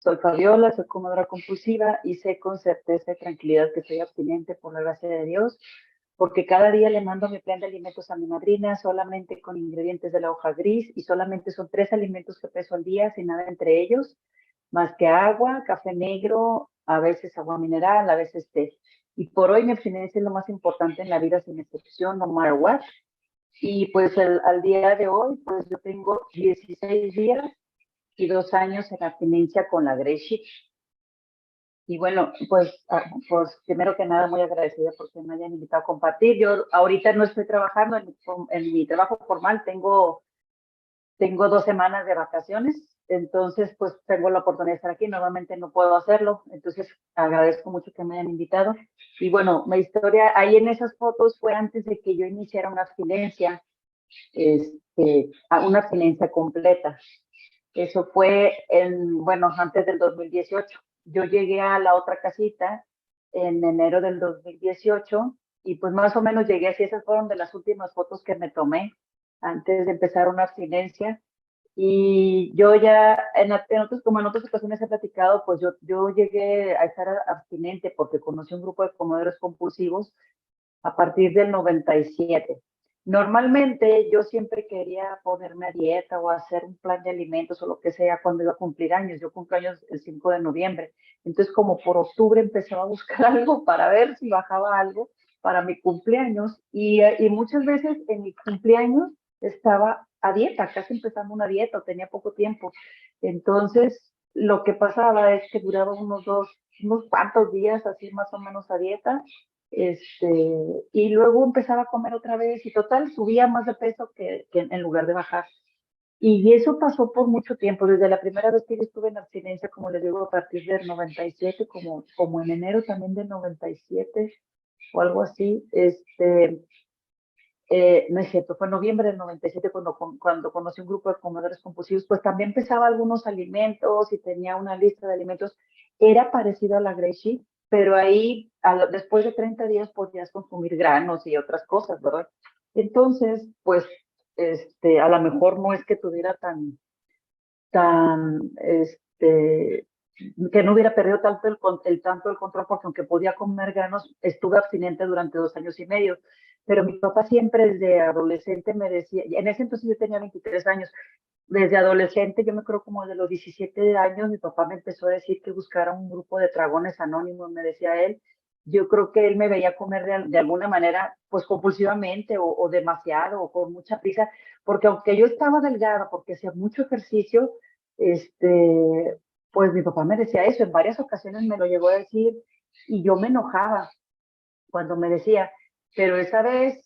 Soy Fabiola, soy comedora compulsiva y sé con certeza y tranquilidad que soy abstinente por la gracia de Dios, porque cada día le mando mi plan de alimentos a mi madrina solamente con ingredientes de la hoja gris y solamente son 3 alimentos que peso al día, sin nada entre ellos, más que agua, café negro, a veces agua mineral, a veces té. Y por hoy mi abstinencia es lo más importante en la vida sin excepción, no matter what. Y pues al día de hoy, pues yo tengo 16 días y 2 años en abstinencia con la Grey Sheet. Y bueno, pues primero que nada muy agradecida porque me hayan invitado a compartir. Yo ahorita no estoy trabajando en mi trabajo formal, tengo 2 semanas de vacaciones, entonces pues tengo la oportunidad de estar aquí, normalmente no puedo hacerlo, entonces agradezco mucho que me hayan invitado. Y bueno, mi historia ahí en esas fotos fue antes de que yo iniciara una abstinencia, una abstinencia completa. Eso fue bueno, antes del 2018. Yo llegué a la otra casita en enero del 2018 y pues más o menos llegué así. Esas fueron de las últimas fotos que me tomé antes de empezar una abstinencia. Y yo ya, como en otras ocasiones he platicado, pues yo llegué a estar abstinente porque conocí un grupo de comedores compulsivos a partir del 97. Normalmente yo siempre quería ponerme a dieta o hacer un plan de alimentos o lo que sea cuando iba a cumplir años. Yo cumplo años el 5 de noviembre. Entonces como por octubre empezaba a buscar algo para ver si bajaba algo para mi cumpleaños y muchas veces en mi cumpleaños estaba a dieta, casi empezando una dieta o tenía poco tiempo. Entonces lo que pasaba es que duraba unos cuantos días así más o menos a dieta, y luego empezaba a comer otra vez y total, subía más de peso que en lugar de bajar. Y eso pasó por mucho tiempo, desde la primera vez que yo estuve en abstinencia, como les digo, a partir del 97, como en enero también del 97 o algo así, no es cierto, fue en noviembre del 97 cuando conocí un grupo de comedores compulsivos, pues también pesaba algunos alimentos y tenía una lista de alimentos, era parecido a la Grey Sheet, pero ahí después de 30 días podías consumir granos y otras cosas, ¿verdad? Entonces, pues, a lo mejor no es que tuviera tan, que no hubiera perdido tanto el control, porque aunque podía comer granos, estuve abstinente durante 2 años y medio. Pero mi papá siempre desde adolescente me decía, en ese entonces yo tenía 23 años, desde adolescente, yo me creo como de los 17 años, mi papá me empezó a decir que buscara un grupo de dragones anónimos, me decía él. Yo creo que él me veía comer de alguna manera, pues compulsivamente o demasiado o con mucha prisa, porque aunque yo estaba delgada, porque hacía mucho ejercicio, pues mi papá me decía eso, en varias ocasiones me lo llegó a decir y yo me enojaba cuando me decía, pero esa vez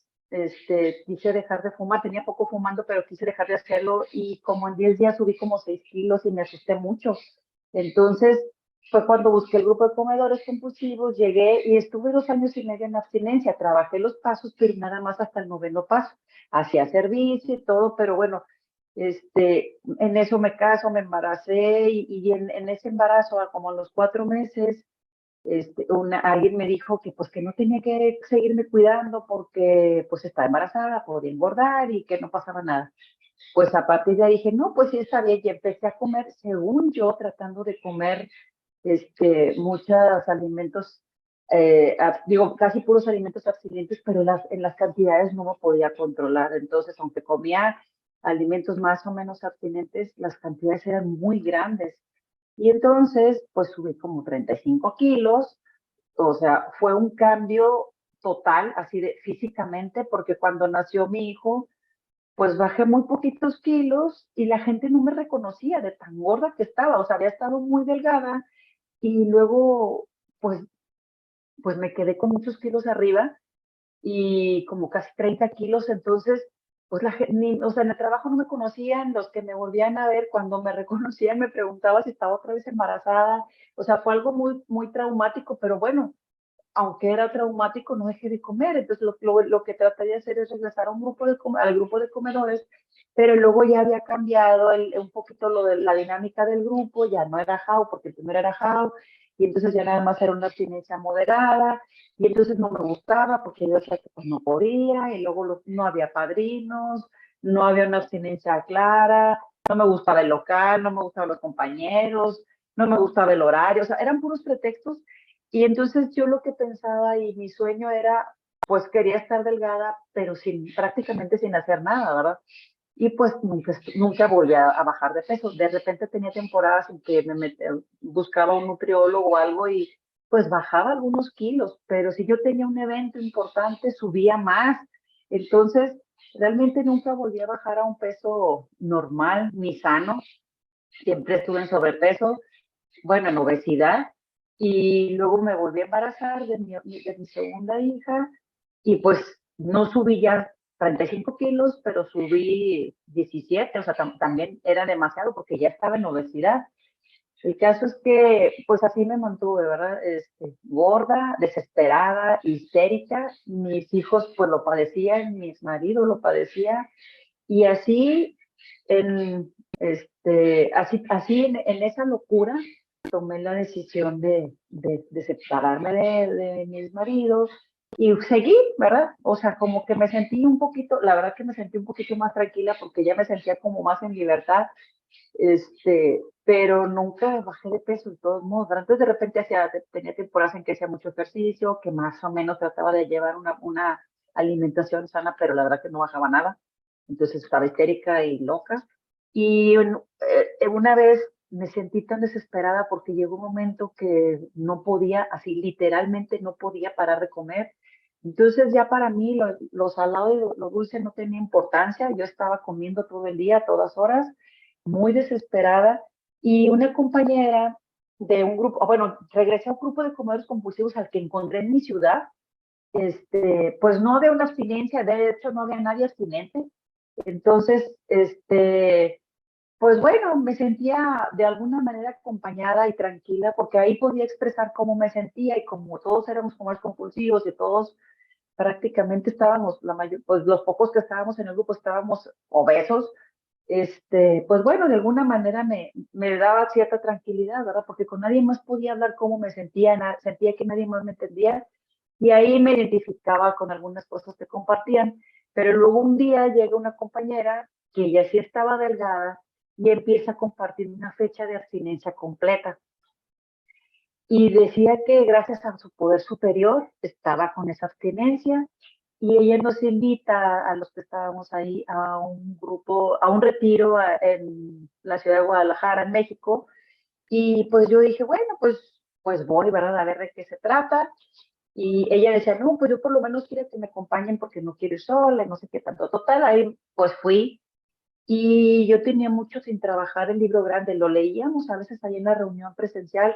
quise dejar de fumar, tenía poco fumando, pero quise dejar de hacerlo y como en 10 días subí como 6 kilos y me asusté mucho. Entonces fue cuando busqué el grupo de comedores compulsivos, llegué y estuve 2 años y medio en abstinencia, trabajé los pasos, pero nada más hasta el noveno paso. Hacía servicio y todo, pero bueno, en eso me caso, me embaracé y en ese embarazo, como a los 4 meses, alguien me dijo que pues que no tenía que seguirme cuidando porque pues estaba embarazada, podía engordar y que no pasaba nada. Pues a partir de ahí dije, no, pues sí está bien, y empecé a comer, según yo, tratando de comer muchos alimentos, digo, casi puros alimentos abstinentes, pero en las cantidades no me podía controlar. Entonces, aunque comía alimentos más o menos abstinentes, las cantidades eran muy grandes. Y entonces, pues subí como 35 kilos, o sea, fue un cambio total, así de físicamente, porque cuando nació mi hijo, pues bajé muy poquitos kilos y la gente no me reconocía de tan gorda que estaba, o sea, había estado muy delgada y luego, pues, pues me quedé con muchos kilos arriba y como casi 30 kilos, entonces, pues o sea, en el trabajo no me conocían, los que me volvían a ver, cuando me reconocían me preguntaba si estaba otra vez embarazada, o sea, fue algo muy, muy traumático, pero bueno, aunque era traumático, no dejé de comer. Entonces, lo que traté de hacer es regresar a al grupo de comedores, pero luego ya había cambiado un poquito lo de la dinámica del grupo, ya no era JAO, porque el primero era JAO, y entonces ya nada más era una abstinencia moderada, y entonces no me gustaba porque yo decía que pues no podía, y luego no había padrinos, no había una abstinencia clara, no me gustaba el local, no me gustaban los compañeros, no me gustaba el horario, o sea, eran puros pretextos. Y entonces yo lo que pensaba y mi sueño era, pues quería estar delgada, pero prácticamente sin hacer nada, ¿verdad? Y pues nunca volví a bajar de peso. De repente tenía temporadas en que buscaba un nutriólogo o algo y pues bajaba algunos kilos, pero si yo tenía un evento importante, subía más. Entonces, realmente nunca volví a bajar a un peso normal ni sano. Siempre estuve en sobrepeso, bueno, en obesidad. Y luego me volví a embarazar de mi segunda hija y pues no subí ya 35 kilos, pero subí 17, o sea, también era demasiado porque ya estaba en obesidad. El caso es que, pues así me mantuve, ¿verdad? Gorda, desesperada, histérica. Mis hijos, pues lo padecían, mis maridos lo padecían. Y así, así en esa locura, tomé la decisión de separarme de mis maridos y seguí, ¿verdad? O sea, como que me sentí un poquito, la verdad que me sentí un poquito más tranquila porque ya me sentía como más en libertad, pero nunca bajé de peso de todos modos, ¿verdad? Entonces de repente tenía temporadas en que hacía mucho ejercicio, que más o menos trataba de llevar una alimentación sana, pero la verdad que no bajaba nada. Entonces estaba histérica y loca. Y una vez me sentí tan desesperada porque llegó un momento que no podía, así literalmente no podía parar de comer. Entonces ya para mí lo salado y lo dulce no tenía importancia. Yo estaba comiendo todo el día, a todas horas, muy desesperada. Y una compañera de un grupo, bueno, regresé a un grupo de comedores compulsivos al que encontré en mi ciudad. Pues no había una abstinencia, de hecho no había nadie abstinente. Entonces, pues bueno, me sentía de alguna manera acompañada y tranquila porque ahí podía expresar cómo me sentía y como todos éramos comedores compulsivos y todos prácticamente estábamos, pues los pocos que estábamos en el grupo estábamos obesos. Pues bueno, de alguna manera me daba cierta tranquilidad, ¿verdad? Porque con nadie más podía hablar cómo me sentía, sentía que nadie más me entendía y ahí me identificaba con algunas cosas que compartían. Pero luego un día llega una compañera que ella sí estaba delgada y empieza a compartir una fecha de abstinencia completa. Y decía que gracias a su poder superior estaba con esa abstinencia y ella nos invita a los que estábamos ahí a un grupo, a un retiro en la ciudad de Guadalajara, en México. Y pues yo dije, bueno, pues voy, ¿verdad? A ver de qué se trata. Y ella decía, no, pues yo por lo menos quiero que me acompañen porque no quiero ir sola, no sé qué tanto. Total, ahí pues fui. Y yo tenía mucho sin trabajar el libro grande, lo leíamos a veces ahí en la reunión presencial,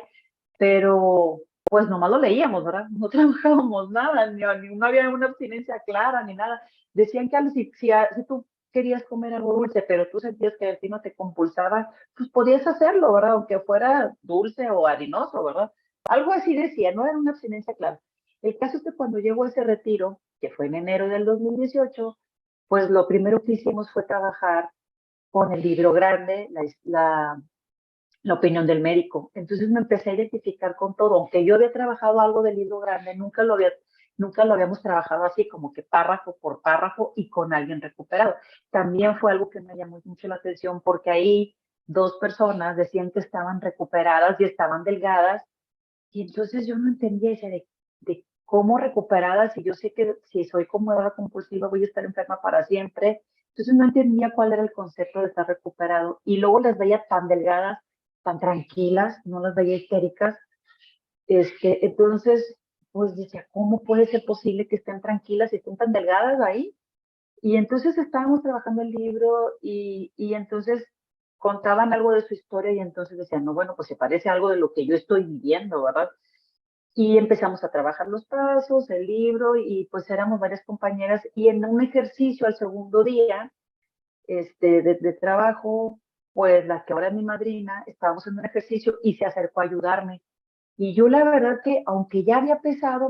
pero pues nomás lo leíamos, ¿verdad? No trabajábamos nada, no había una abstinencia clara ni nada. Decían que si tú querías comer algo dulce, pero tú sentías que a ti no te compulsaba, pues podías hacerlo, ¿verdad? Aunque fuera dulce o harinoso, ¿verdad? Algo así decía, no era una abstinencia clara. El caso es que cuando llegó ese retiro, que fue en enero del 2018, pues lo primero que hicimos fue trabajar con el libro grande, la opinión del médico. Entonces me empecé a identificar con todo, aunque yo había trabajado algo del libro grande, nunca lo habíamos trabajado así como que párrafo por párrafo y con alguien recuperado. También fue algo que me llamó mucho la atención porque ahí dos personas decían que estaban recuperadas y estaban delgadas y entonces yo no entendía ese de cómo recuperadas y yo sé que si soy comedora compulsiva voy a estar enferma para siempre. Entonces no entendía cuál era el concepto de estar recuperado. Y luego las veía tan delgadas, tan tranquilas, no las veía histéricas. Entonces, pues decía, ¿cómo puede ser posible que estén tranquilas y estén tan delgadas ahí? Y entonces estábamos trabajando el libro y entonces contaban algo de su historia y entonces decían, no, bueno, pues se parece a algo de lo que yo estoy viviendo, ¿verdad? Y empezamos a trabajar los pasos, el libro, y pues éramos varias compañeras. Y en un ejercicio al segundo día de trabajo, pues la que ahora es mi madrina, estábamos en un ejercicio y se acercó a ayudarme. Y yo la verdad que, aunque ya había pesado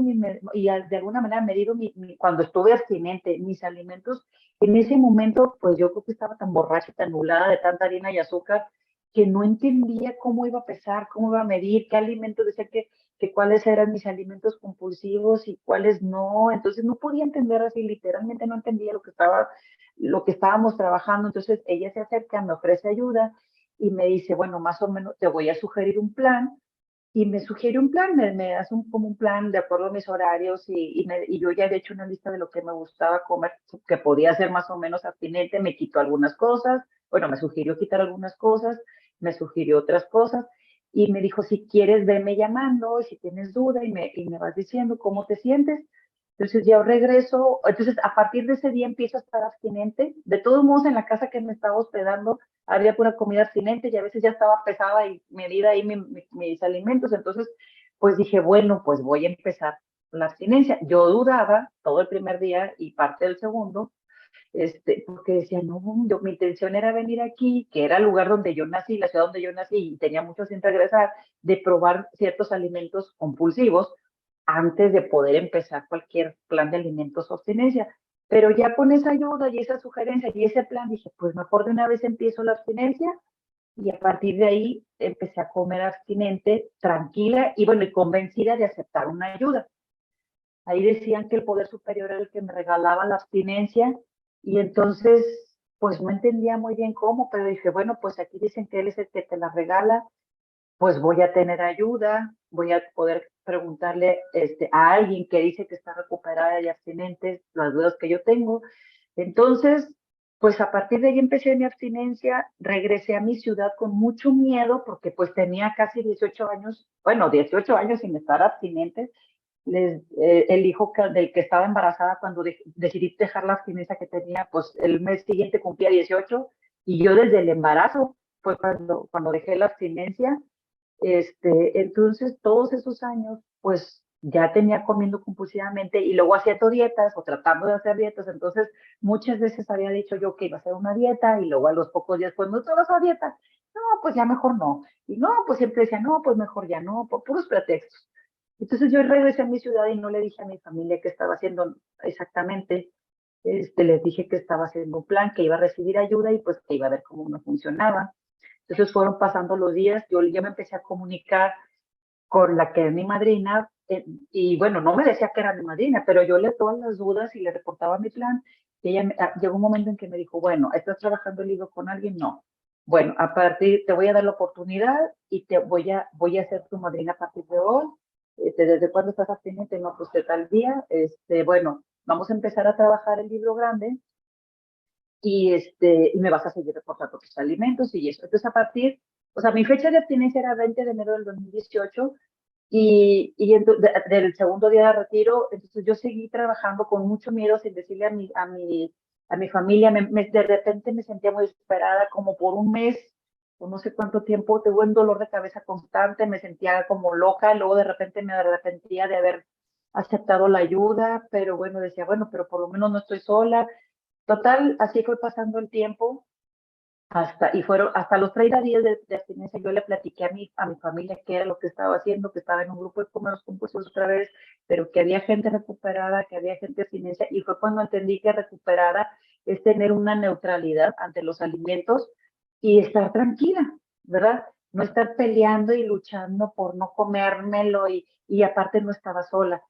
y de alguna manera medido cuando estuve abstinente, mis alimentos, en ese momento, pues yo creo que estaba tan borracha, tan nublada de tanta harina y azúcar, que no entendía cómo iba a pesar, cómo iba a medir, qué alimentos, decía que cuáles eran mis alimentos compulsivos y cuáles no. Entonces no podía entender así, literalmente no entendía lo que estábamos trabajando. Entonces ella se acerca, me ofrece ayuda y me dice, bueno, más o menos te voy a sugerir un plan. Y me sugiere un plan, me hace como un plan de acuerdo a mis horarios y yo ya he hecho una lista de lo que me gustaba comer, que podía ser más o menos abstinente, me quitó algunas cosas, bueno, me sugirió quitar algunas cosas, me sugirió otras cosas y me dijo, si quieres, veme llamando, y si tienes duda y me vas diciendo cómo te sientes. Entonces ya regreso, entonces a partir de ese día empiezo a estar abstinente. De todos modos, en la casa que me estaba hospedando había pura comida abstinente y a veces ya estaba pesada y medida ahí mis alimentos. Entonces, pues dije, bueno, pues voy a empezar la abstinencia. Yo dudaba todo el primer día y parte del segundo, porque decía, no, mi intención era venir aquí, que era el lugar donde yo nací, la ciudad donde yo nací y tenía mucho sin regresar, de probar ciertos alimentos compulsivos antes de poder empezar cualquier plan de alimentos o abstinencia. Pero ya con esa ayuda y esa sugerencia y ese plan dije, pues mejor de una vez empiezo la abstinencia y a partir de ahí empecé a comer abstinente, tranquila y bueno, y convencida de aceptar una ayuda. Ahí decían que el poder superior era el que me regalaba la abstinencia y entonces pues no entendía muy bien cómo, pero dije, bueno, pues aquí dicen que él es el que te la regala, pues voy a tener ayuda, voy a poder preguntarle a alguien que dice que está recuperada de abstinentes las dudas que yo tengo. Entonces, pues a partir de ahí empecé mi abstinencia, regresé a mi ciudad con mucho miedo porque pues tenía casi 18 años, bueno, 18 años sin estar abstinente. El hijo del que estaba embarazada cuando decidí dejar la abstinencia que tenía, pues el mes siguiente cumplía 18 y yo desde el embarazo fue cuando dejé la abstinencia. Entonces, todos esos años, pues ya tenía comiendo compulsivamente y luego haciendo dietas o tratando de hacer dietas. Entonces, muchas veces había dicho yo que iba a hacer una dieta y luego a los pocos días, pues no estabas a dieta. No, pues ya mejor no. Y no, pues siempre decía, no, pues mejor ya no, por puros pretextos. Entonces yo regresé a mi ciudad y no le dije a mi familia qué estaba haciendo exactamente. Les dije que estaba haciendo un plan, que iba a recibir ayuda y pues que iba a ver cómo no funcionaba. Entonces fueron pasando los días, yo me empecé a comunicar con la que es mi madrina, y bueno, no me decía que era mi madrina, pero yo le todas las dudas y le reportaba mi plan, y llegó un momento en que me dijo, bueno, ¿estás trabajando el libro con alguien? No. Bueno, te voy a dar la oportunidad y voy a ser tu madrina a partir de hoy. ¿Desde cuándo estás abstinente? No, pues de tal día. Bueno, vamos a empezar a trabajar el libro grande y me vas a seguir reportando tus alimentos y eso. Entonces, o sea, mi fecha de abstinencia era 20 de enero del 2018 del segundo día de retiro, entonces yo seguí trabajando con mucho miedo sin decirle a mi familia, de repente me sentía muy desesperada, como por un mes o no sé cuánto tiempo, tuve un dolor de cabeza constante, me sentía como loca, luego de repente me arrepentía de haber aceptado la ayuda, pero bueno, decía, bueno, pero por lo menos no estoy sola. Total, así fue pasando el tiempo y fueron hasta los 30 días de abstinencia. Yo le platiqué a mi familia qué era lo que estaba haciendo, que estaba en un grupo de comercios compulsivos otra vez, pero que había gente recuperada, que había gente de abstinencia, y fue cuando entendí que recuperada es tener una neutralidad ante los alimentos y estar tranquila, ¿verdad? No estar peleando y luchando por no comérmelo y aparte no estaba sola.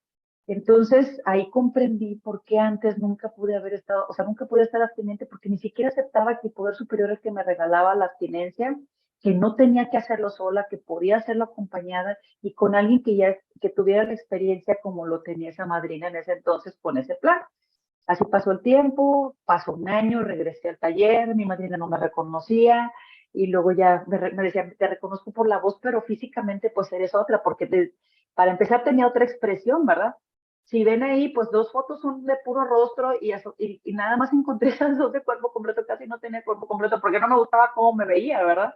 Entonces ahí comprendí por qué antes nunca pude haber estado, o sea, nunca pude estar abstinente porque ni siquiera aceptaba que el poder superior es que me regalaba la abstinencia, que no tenía que hacerlo sola, que podía hacerlo acompañada y con alguien que tuviera la experiencia como lo tenía esa madrina en ese entonces con ese plan. Así pasó el tiempo, pasó un año, regresé al taller, mi madrina no me reconocía y luego ya me decía, te reconozco por la voz, pero físicamente pues eres otra, porque para empezar tenía otra expresión, ¿verdad? Si ven ahí, pues dos fotos son de puro rostro y nada más encontré esas dos de cuerpo completo, casi no tenía cuerpo completo porque no me gustaba cómo me veía, ¿verdad?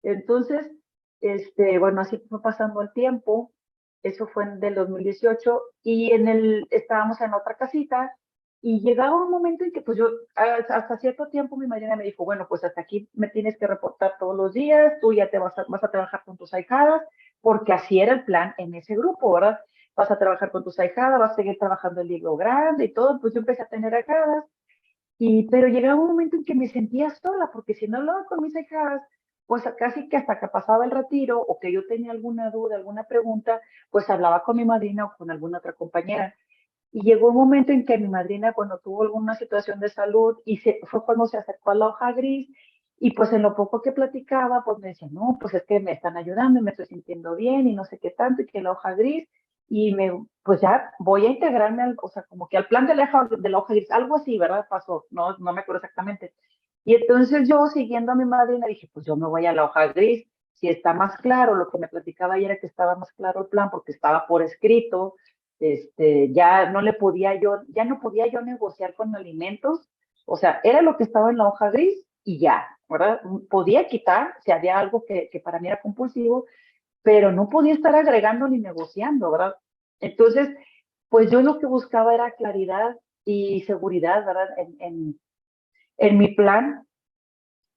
Entonces, bueno, así fue pasando el tiempo, eso fue en del 2018 y estábamos en otra casita y llegaba un momento en que pues yo, hasta cierto tiempo mi madrina me dijo, bueno, pues hasta aquí me tienes que reportar todos los días, tú ya vas a trabajar con tus ahijadas, porque así era el plan en ese grupo, ¿verdad? Vas a trabajar con tus ahijadas, vas a seguir trabajando el libro grande y todo, pues yo empecé a tener ahijadas pero llegaba un momento en que me sentía sola, porque si no hablaba con mis hijas, pues casi que hasta que pasaba el retiro o que yo tenía alguna duda, alguna pregunta, pues hablaba con mi madrina o con alguna otra compañera. Y llegó un momento en que mi madrina, bueno, tuvo alguna situación de salud fue cuando se acercó a la hoja gris Y pues en lo poco que platicaba, pues me decía, no, pues es que me están ayudando y me estoy sintiendo bien y no sé qué tanto y que la hoja gris. Y pues ya voy a integrarme o sea, como que al plan de la hoja gris, algo así, ¿verdad? Pasó, no me acuerdo exactamente. Y entonces yo, siguiendo a mi madrina, dije, pues yo me voy a la hoja gris. Si está más claro, lo que me platicaba ayer era que estaba más claro el plan porque estaba por escrito, ya no podía yo negociar con alimentos, o sea, era lo que estaba en la hoja gris y ya, ¿verdad? Podía quitar si había algo que para mí era compulsivo, pero no podía estar agregando ni negociando, ¿verdad? Entonces, pues yo lo que buscaba era claridad y seguridad, ¿verdad? En mi plan.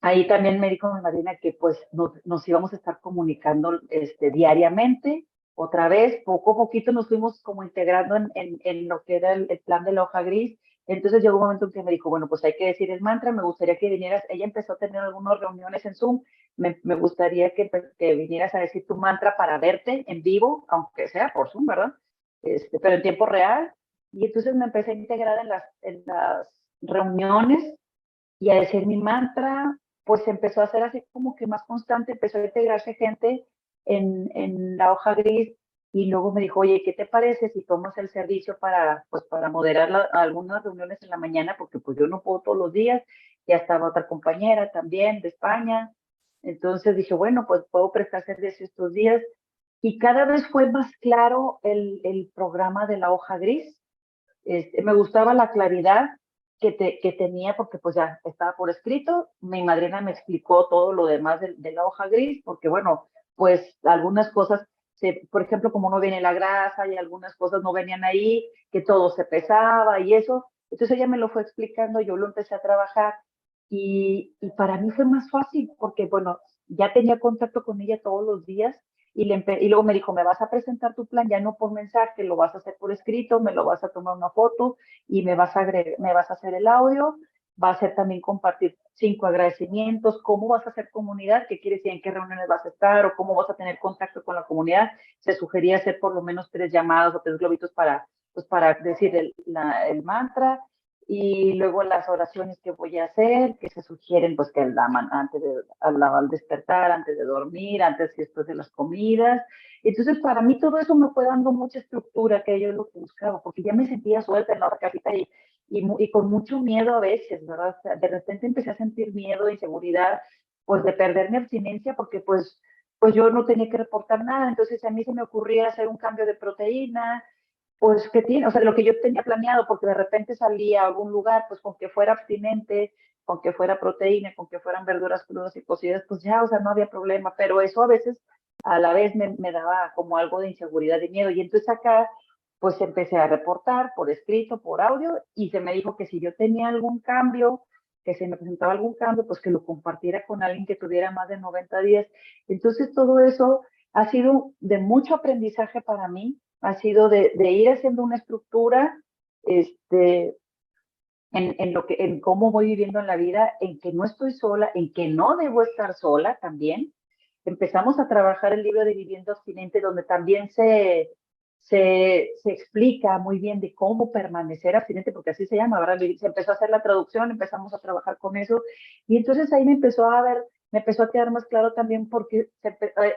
Ahí también me dijo mi madrina que pues nos íbamos a estar comunicando diariamente. Otra vez, poco a poquito nos fuimos como integrando en lo que era el plan de la hoja gris. Entonces llegó un momento en que me dijo, bueno, pues hay que decir el mantra, me gustaría que vinieras. Ella empezó a tener algunas reuniones en Zoom, me gustaría que vinieras a decir tu mantra para verte en vivo, aunque sea por Zoom, ¿verdad? Pero en tiempo real. Y entonces me empecé a integrar en las reuniones y a decir mi mantra, pues empezó a ser así como que más constante, empezó a integrarse gente en la hoja gris y luego me dijo, oye, ¿qué te parece si tomas el servicio para moderar algunas reuniones en la mañana? Porque pues yo no puedo todos los días, ya estaba otra compañera también de España, entonces dije, bueno, pues puedo prestar servicio estos días y cada vez fue más claro el programa de la hoja gris. Me gustaba la claridad que tenía porque pues ya estaba por escrito. Mi madrina me explicó todo lo demás de la hoja gris porque bueno, pues algunas cosas, por ejemplo, como no viene la grasa y algunas cosas no venían ahí, que todo se pesaba y eso. Entonces ella me lo fue explicando, yo lo empecé a trabajar y para mí fue más fácil porque bueno, ya tenía contacto con ella todos los días y luego me dijo, me vas a presentar tu plan ya no por mensaje, lo vas a hacer por escrito, me lo vas a tomar una foto y me vas a hacer el audio, va a ser también compartir 5 agradecimientos, cómo vas a hacer comunidad, qué quiere decir, en qué reuniones vas a estar o cómo vas a tener contacto con la comunidad. Se sugería hacer por lo menos 3 llamadas o 3 globitos para decir el mantra y luego las oraciones que voy a hacer, que se sugieren, pues que al despertar, antes de dormir, antes y después de las comidas. Entonces, para mí todo eso me fue dando mucha estructura, que yo es lo que buscaba, porque ya me sentía suelta en la otra casita y con mucho miedo a veces, ¿verdad? O sea, de repente empecé a sentir miedo, inseguridad, pues de perder mi abstinencia, porque pues yo no tenía que reportar nada, entonces a mí se me ocurría hacer un cambio de proteína, pues que tiene, o sea, lo que yo tenía planeado, porque de repente salía a algún lugar, pues con que fuera abstinente, con que fuera proteína, con que fueran verduras crudas y cocidas, pues ya, o sea, no había problema, pero eso a veces a la vez me daba como algo de inseguridad y miedo. Y entonces acá, pues empecé a reportar por escrito, por audio, y se me dijo que si yo tenía algún cambio, que se me presentaba algún cambio, pues que lo compartiera con alguien que tuviera más de 90 días. Entonces todo eso ha sido de mucho aprendizaje para mí, ha sido de ir haciendo una estructura este, en cómo voy viviendo en la vida, en que no estoy sola, en que no debo estar sola también. Empezamos a trabajar el libro de Vivienda Abstinente, donde también se explica muy bien de cómo permanecer abstinente, porque así se llama, ¿verdad? Se empezó a hacer la traducción, empezamos a trabajar con eso, y entonces ahí me empezó a quedar más claro también porque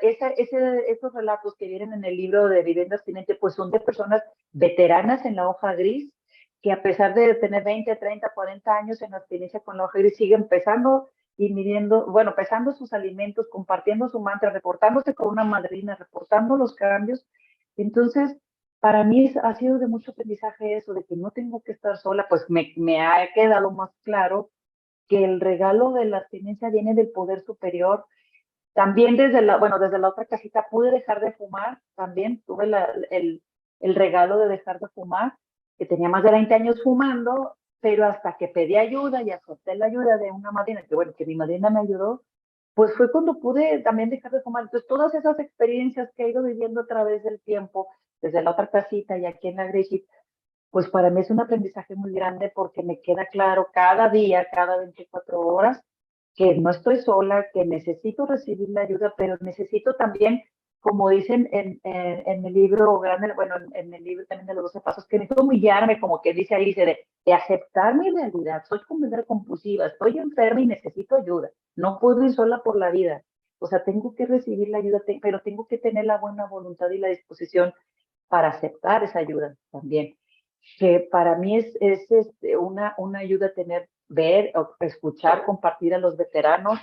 esos relatos que vienen en el libro de Vivienda Abstinente, pues son de personas veteranas en la hoja gris, que a pesar de tener 20, 30, 40 años en la experiencia con la hoja gris, siguen pesando y midiendo, bueno, pesando sus alimentos, compartiendo su mantra, reportándose con una madrina, reportando los cambios. Entonces, para mí ha sido de mucho aprendizaje eso, de que no tengo que estar sola, pues me ha quedado más claro que el regalo de la abstinencia viene del poder superior. También desde la otra casita pude dejar de fumar, también tuve el regalo de dejar de fumar, que tenía más de 20 años fumando, pero hasta que pedí ayuda y acepté la ayuda de una madrina, que bueno, que mi madrina me ayudó, pues fue cuando pude también dejar de fumar. Entonces, todas esas experiencias que he ido viviendo a través del tiempo, desde la otra casita y aquí en la Greshit, pues para mí es un aprendizaje muy grande porque me queda claro cada día, cada 24 horas, que no estoy sola, que necesito recibir la ayuda, pero necesito también como dicen en el libro grande, bueno, en el libro también de los 12 pasos, que necesito humillarme, como que dice ahí, dice, de aceptar mi realidad. Soy compulsiva compulsiva, estoy enferma y necesito ayuda. No puedo ir sola por la vida. O sea, tengo que recibir la ayuda, pero tengo que tener la buena voluntad y la disposición para aceptar esa ayuda también. Que para mí es una ayuda tener, ver, o escuchar, compartir a los veteranos,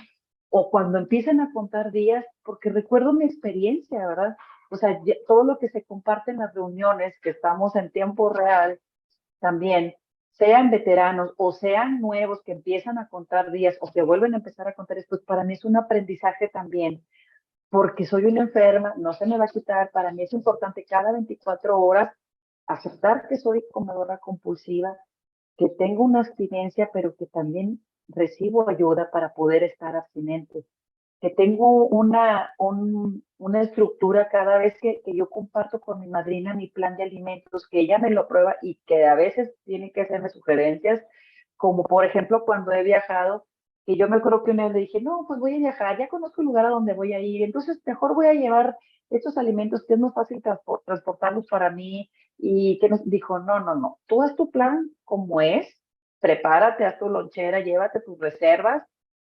o cuando empiezan a contar días, porque recuerdo mi experiencia, ¿verdad? O sea, todo lo que se comparte en las reuniones, que estamos en tiempo real también, sean veteranos o sean nuevos que empiezan a contar días o que vuelven a empezar a contar esto, para mí es un aprendizaje también, porque soy una enferma, no se me va a quitar, para mí es importante cada 24 horas aceptar que soy comedora compulsiva, que tengo una abstinencia, pero que también recibo ayuda para poder estar abstinente, que tengo una estructura cada vez que yo comparto con mi madrina mi plan de alimentos, que ella me lo prueba y que a veces tiene que hacerme sugerencias, como por ejemplo cuando he viajado, que yo me acuerdo que una vez le dije, no, pues voy a viajar, ya conozco el lugar a donde voy a ir, entonces mejor voy a llevar estos alimentos que es más fácil transportarlos para mí, y que nos dijo, no, no, no, tú haz tu plan como es, prepárate, haz tu lonchera, llévate tus reservas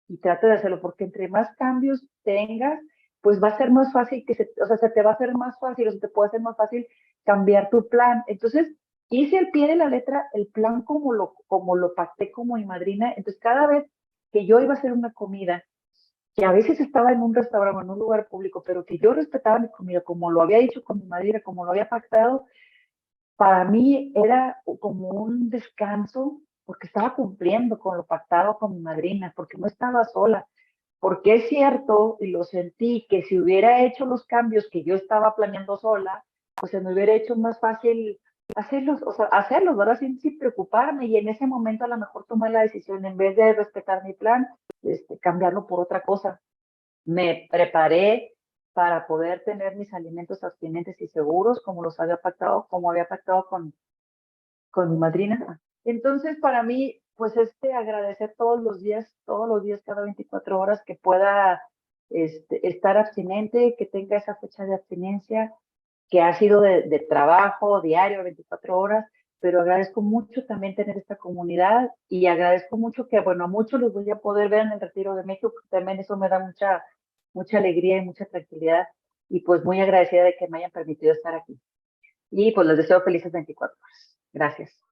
y trata de hacerlo, porque entre más cambios tengas, pues va a ser más fácil o sea, se te va a hacer más fácil, o se te puede hacer más fácil cambiar tu plan. Entonces, hice al pie de la letra el plan como lo pacté como mi madrina. Entonces, cada vez que yo iba a hacer una comida, que a veces estaba en un restaurante o en un lugar público, pero que yo respetaba mi comida, como lo había dicho con mi madrina, como lo había pactado, para mí era como un descanso, porque estaba cumpliendo con lo pactado con mi madrina, porque no estaba sola, porque es cierto, y lo sentí, que si hubiera hecho los cambios que yo estaba planeando sola, pues se me hubiera hecho más fácil hacerlos, o sea, hacerlos, ¿verdad? Sin preocuparme, y en ese momento a lo mejor tomé la decisión, en vez de respetar mi plan, cambiarlo por otra cosa. Me preparé para poder tener mis alimentos abstinentes y seguros, como los había pactado, como había pactado con mi madrina. Entonces, para mí, pues agradecer todos los días, cada 24 horas que pueda estar abstinente, que tenga esa fecha de abstinencia, que ha sido de trabajo diario, 24 horas, pero agradezco mucho también tener esta comunidad y agradezco mucho que, bueno, a muchos los voy a poder ver en el Retiro de México, porque también eso me da mucha alegría y mucha tranquilidad, y pues muy agradecida de que me hayan permitido estar aquí. Y pues les deseo felices 24 horas. Gracias.